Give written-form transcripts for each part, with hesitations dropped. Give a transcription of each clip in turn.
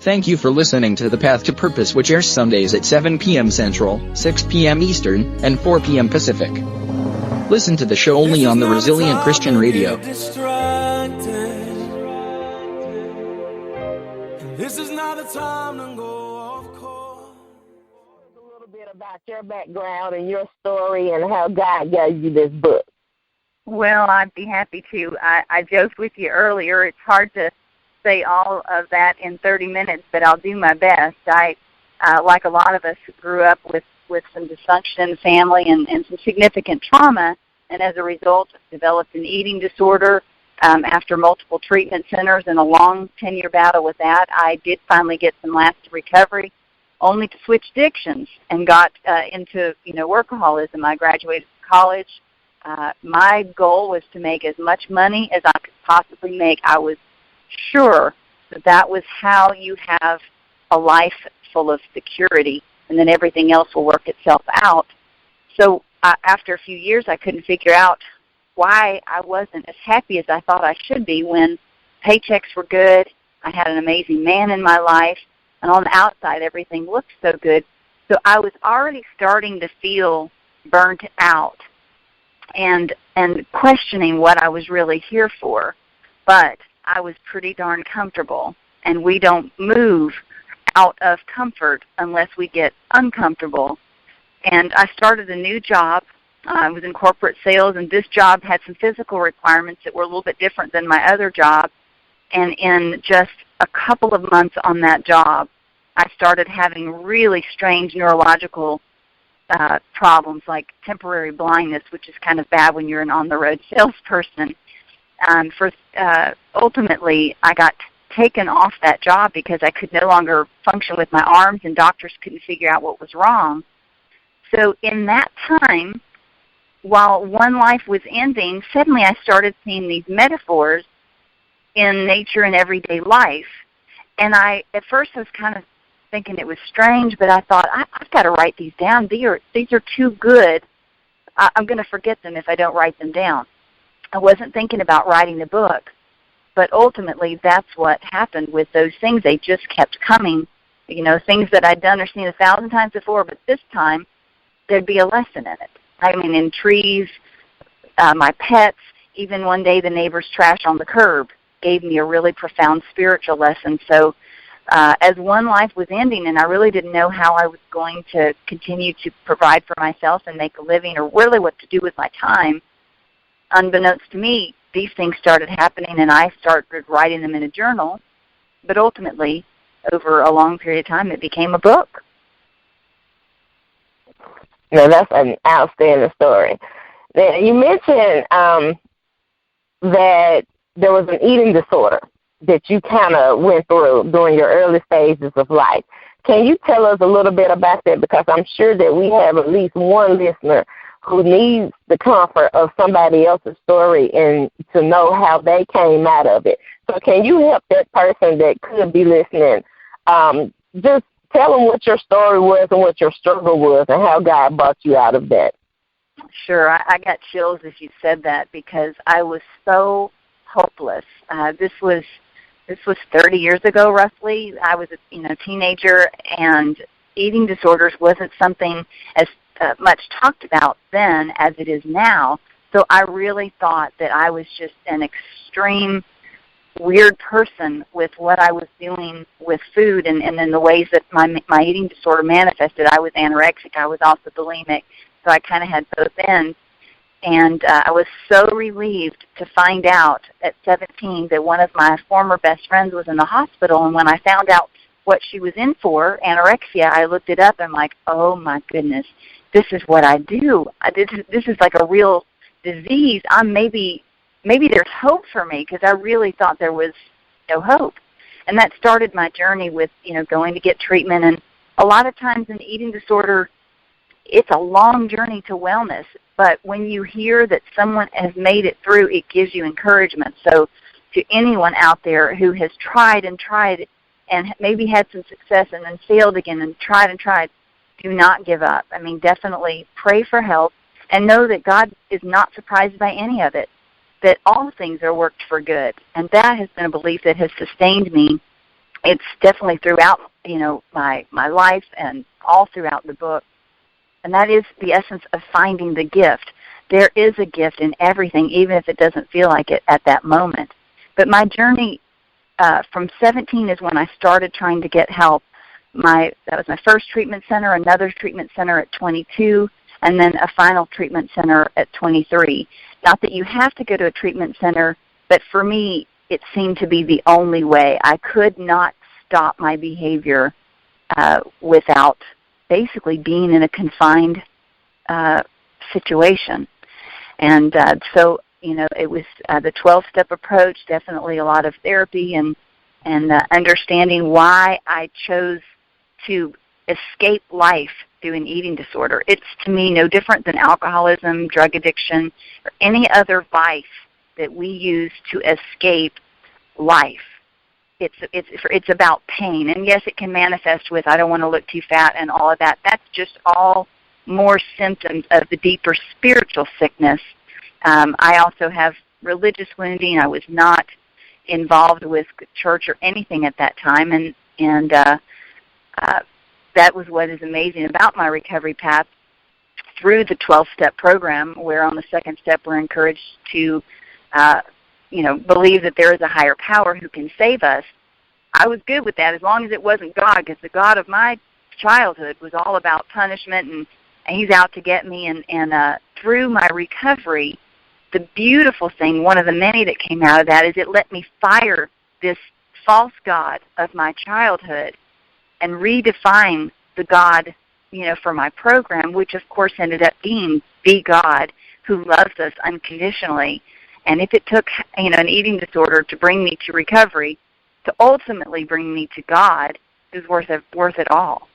Thank you for listening to The Path to Purpose, which airs Sundays at 7 p.m. Central, 6 p.m. Eastern, and 4 p.m. Pacific. Listen to the show only on the Resilient Christian Radio. This is not a time to go off course. A little bit about your background and your story and how God gave you this book. Well, I'd be happy to. I joked with you earlier. It's hard to say all of that in 30 minutes, but I'll do my best. I, like a lot of us, grew up with some dysfunction in the family and some significant trauma, and as a result, developed an eating disorder. After multiple treatment centers and a long 10-year battle with that, I did finally get some lasting recovery, only to switch addictions and got into workaholism. I graduated from college. My goal was to make as much money as I could possibly make. I was sure that was how you have a life full of security, and then everything else will work itself out. So after a few years, I couldn't figure out why I wasn't as happy as I thought I should be when paychecks were good, I had an amazing man in my life, and on the outside everything looked so good. So I was already starting to feel burnt out and questioning what I was really here for. But I was pretty darn comfortable, and we don't move out of comfort unless we get uncomfortable. And I started a new job. I was in corporate sales, and this job had some physical requirements that were a little bit different than my other job. And in just a couple of months on that job, I started having really strange neurological problems like temporary blindness, which is kind of bad when you're an on-the-road salesperson. Ultimately, I got taken off that job because I could no longer function with my arms, and doctors couldn't figure out what was wrong. So in that time, while one life was ending, suddenly I started seeing these metaphors in nature and everyday life. And at first I was kind of thinking it was strange, but I thought, I've got to write these down. These are too good. I'm going to forget them if I don't write them down. I wasn't thinking about writing the book, but ultimately that's what happened with those things. They just kept coming, things that I'd done or seen 1,000 times before, but this time there'd be a lesson in it. I mean, in trees, my pets, even one day the neighbor's trash on the curb gave me a really profound spiritual lesson. So as one life was ending and I really didn't know how I was going to continue to provide for myself and make a living or really what to do with my time, unbeknownst to me, these things started happening and I started writing them in a journal. But ultimately, over a long period of time, it became a book. Now, that's an outstanding story. Now, you mentioned that there was an eating disorder that you kind of went through during your early stages of life. Can you tell us a little bit about that? Because I'm sure that we have at least one listener who needs the comfort of somebody else's story and to know how they came out of it. So can you help that person that could be listening just tell them what your story was and what your struggle was and how God brought you out of that? Sure. I got chills as you said that because I was so hopeless. This was 30 years ago, roughly. I was a teenager, and eating disorders wasn't something as much talked about then as it is now. So I really thought that I was just an extreme weird person with what I was doing with food and then the ways that my eating disorder manifested. I was anorexic. I was also bulimic. So I kind of had both ends. And I was so relieved to find out at 17 that one of my former best friends was in the hospital. And when I found out what she was in for, anorexia, I looked it up and I'm like, oh my goodness, this is what I do. This is like a real disease. Maybe there's hope for me because I really thought there was no hope. And that started my journey with, going to get treatment. And a lot of times in eating disorder, it's a long journey to wellness. But when you hear that someone has made it through, it gives you encouragement. So to anyone out there who has tried and maybe had some success and then failed again and tried, do not give up. I mean, definitely pray for help and know that God is not surprised by any of it, that all things are worked for good. And that has been a belief that has sustained me it's definitely throughout, my life and all throughout the book. And that is the essence of finding the gift. There is a gift in everything, even if it doesn't feel like it at that moment. But my journey from 17 is when I started trying to get help. That was my first treatment center, another treatment center at 22, and then a final treatment center at 23. Not that you have to go to a treatment center, but for me, it seemed to be the only way. I could not stop my behavior without basically being in a confined situation. And so, it was the 12-step approach, definitely a lot of therapy and understanding why I chose to escape life through an eating disorder. It's, to me, no different than alcoholism, drug addiction, or any other vice that we use to escape life. It's about pain. And, yes, it can manifest with, I don't want to look too fat and all of that. That's just all more symptoms of the deeper spiritual sickness. I also have religious wounding. I was not involved with church or anything at that time, and that was what is amazing about my recovery path through the 12-step program, where on the second step we're encouraged to, believe that there is a higher power who can save us. I was good with that as long as it wasn't God, because the God of my childhood was all about punishment, and he's out to get me. And through my recovery, the beautiful thing, one of the many that came out of that, is it let me fire this false God of my childhood and redefine the God, for my program, which of course ended up being the God who loves us unconditionally. And if it took, an eating disorder to bring me to recovery, to ultimately bring me to God, it was worth it all.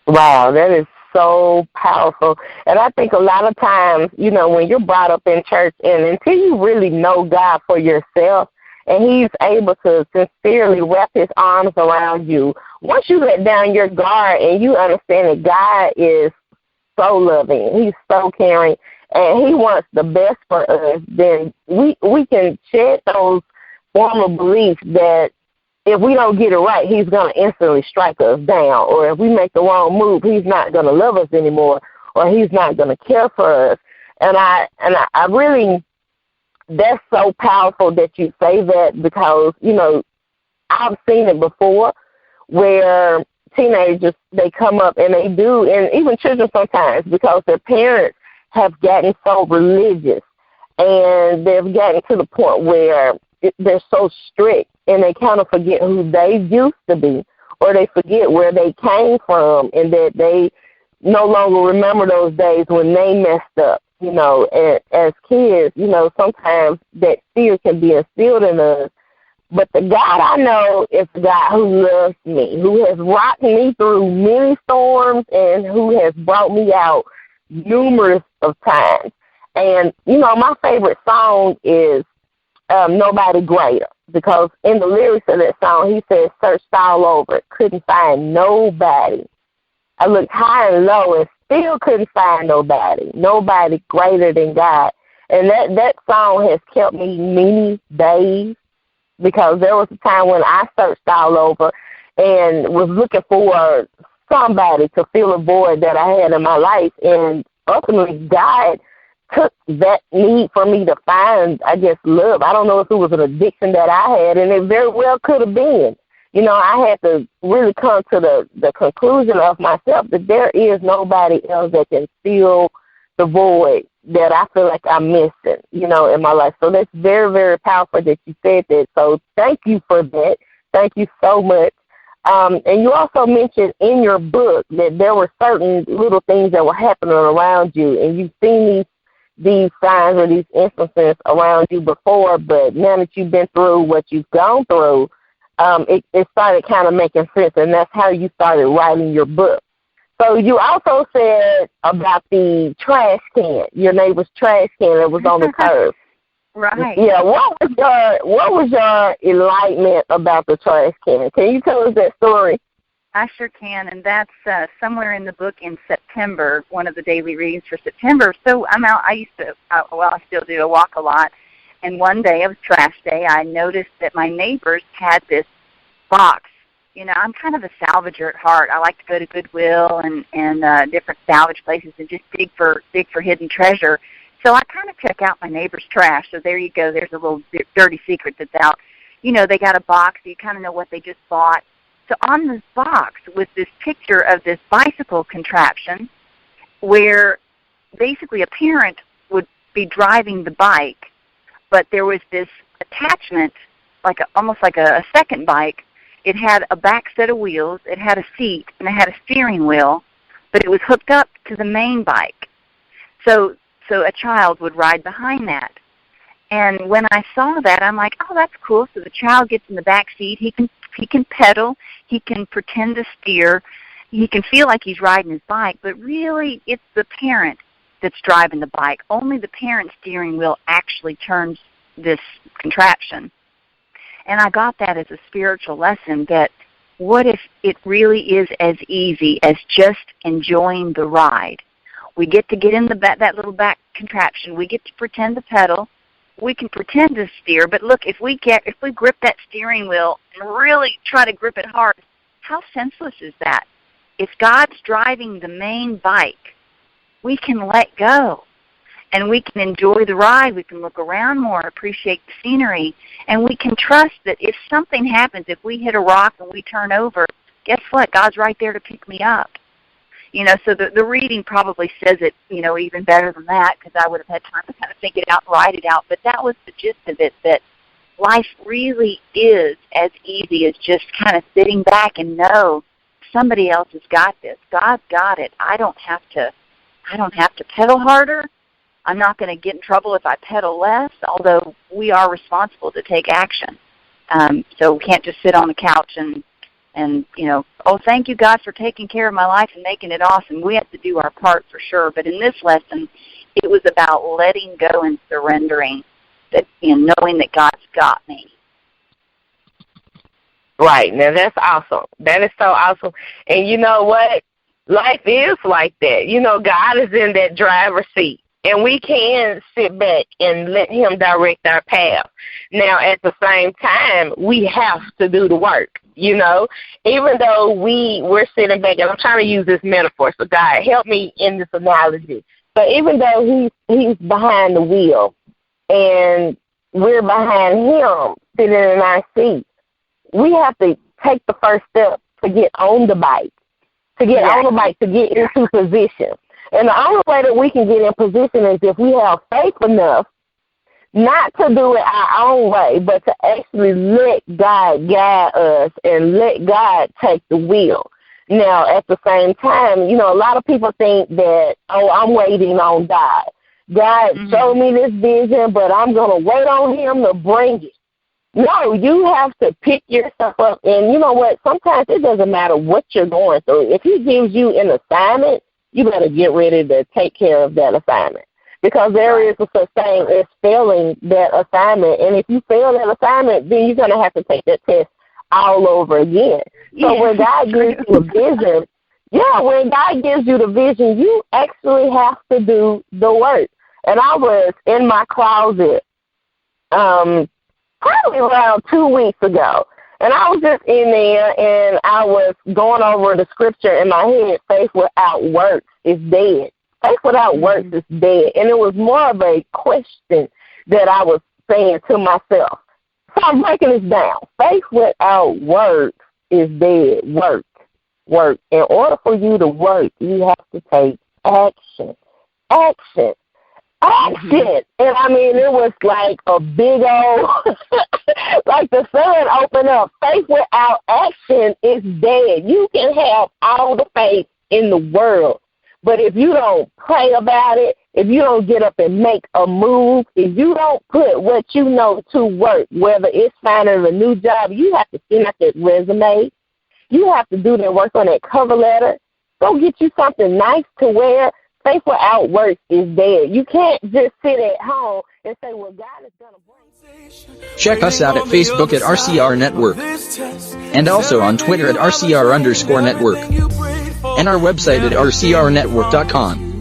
Wow, that is so powerful. And I think a lot of times, when you're brought up in church, and until you really know God for yourself, and he's able to sincerely wrap his arms around you, once you let down your guard and you understand that God is so loving, he's so caring, and he wants the best for us, then we can shed those former beliefs that if we don't get it right, he's going to instantly strike us down. Or if we make the wrong move, he's not going to love us anymore, or he's not going to care for us. And I really, that's so powerful that you say that, because, I've seen it before where teenagers, they come up and they do, and even children sometimes, because their parents have gotten so religious and they've gotten to the point where they're so strict, and they kind of forget who they used to be, or they forget where they came from, and that they no longer remember those days when they messed up. And as kids, sometimes that fear can be instilled in us. But the God I know is the God who loves me, who has rocked me through many storms, and who has brought me out numerous of times. And, my favorite song is Nobody Greater, because in the lyrics of that song, he says, searched all over, couldn't find nobody. I looked high and low and still couldn't find nobody greater than God. And that song has kept me many days, because there was a time when I searched all over and was looking for somebody to fill a void that I had in my life. And ultimately, God took that need for me to find, I guess, love. I don't know if it was an addiction that I had, and it very well could have been. I had to really come to the conclusion of myself that there is nobody else that can fill the void that I feel like I'm missing, in my life. So that's very, very powerful that you said that. So thank you for that. Thank you so much. And you also mentioned in your book that there were certain little things that were happening around you, and you've seen these signs or these instances around you before, but now that you've been through what you've gone through, it started kind of making sense, and that's how you started writing your book. So you also said about the trash can, your neighbor's trash can that was on the curb. Right. Yeah. What was your enlightenment about the trash can? Can you tell us that story? I sure can, and that's somewhere in the book in September, one of the daily readings for September. So I'm out. I used to, I still do. I walk a lot, And one day, it was trash day, I noticed that my neighbors had this box. You know, I'm kind of a salvager at heart. I like to go to Goodwill and different salvage places and just dig for hidden treasure. So I kind of check out my neighbor's trash. So there you go. There's a little dirty secret that's out. You know, they got a box, so you kind of know what they just bought. So on this box was this picture of this bicycle contraption where basically a parent would be driving the bike, but there was this attachment, almost like a second bike. It had a back set of wheels, it had a seat, and it had a steering wheel, but it was hooked up to the main bike. So a child would ride behind that. And when I saw that, I'm like, oh, that's cool. So the child gets in the back seat. He can pedal. He can pretend to steer. He can feel like he's riding his bike, but really it's the parent that's driving the bike. Only the parent steering wheel actually turns this contraption. And I got that as a spiritual lesson, that what if it really is as easy as just enjoying the ride? We get to get in that little back contraption. We get to pretend to pedal. We can pretend to steer, but look, if we grip that steering wheel and really try to grip it hard, how senseless is that? If God's driving the main bike, we can let go, and we can enjoy the ride. We can look around more, appreciate the scenery, and we can trust that if something happens, if we hit a rock and we turn over, guess what? God's right there to pick me up. You know, so the reading probably says it, you know, even better than that, because I would have had time to kind of think it out and write it out. But that was the gist of it, that life really is as easy as just kind of sitting back and know somebody else has got this. God's got it. I don't have to pedal harder. I'm not going to get in trouble if I pedal less, although we are responsible to take action. So we can't just sit on the couch and you know, oh, thank you, God, for taking care of my life and making it awesome. We have to do our part for sure. But in this lesson, it was about letting go and surrendering, that, you know, knowing that God's got me. Right. Now, that's awesome. That is so awesome. And you know what? Life is like that. You know, God is in that driver's seat, and we can sit back and let him direct our path. Now, at the same time, we have to do the work. You know, even though we're sitting back, and I'm trying to use this metaphor, so God, help me in this analogy. But even though he's behind the wheel and we're behind him sitting in our seat, we have to take the first step to get on the bike, to get into position. And the only way that we can get in position is if we have faith enough not to do it our own way, but to actually let God guide us and let God take the wheel. Now, at the same time, you know, a lot of people think that, oh, I'm waiting on God. God showed me this vision, but I'm going to wait on him to bring it. No, you have to pick yourself up. And you know what? Sometimes it doesn't matter what you're going through. If he gives you an assignment, you better get ready to take care of that assignment. Because there is a such thing as failing that assignment. And if you fail that assignment, then you're going to have to take that test all over again. So when God gives you a vision, when God gives you the vision, you actually have to do the work. And I was in my closet probably around 2 weeks ago. And I was just in there, and I was going over the scripture in my head, faith without works is dead. Faith without works is dead. And it was more of a question that I was saying to myself. So I'm breaking this down. Faith without works is dead. Work. In order for you to work, you have to take action. Action. And I mean, it was like a big old, like the sun opened up. Faith without action is dead. You can have all the faith in the world, but if you don't pray about it, if you don't get up and make a move, if you don't put what you know to work, whether it's finding a new job, you have to send out that resume. You have to do that work on that cover letter. Go get you something nice to wear. Faith without works is dead. You can't just sit at home and say, well, God is going to bring. Check us out at Facebook at RCR Network, and also on Twitter at RCR_network, and our website at rcrnetwork.com.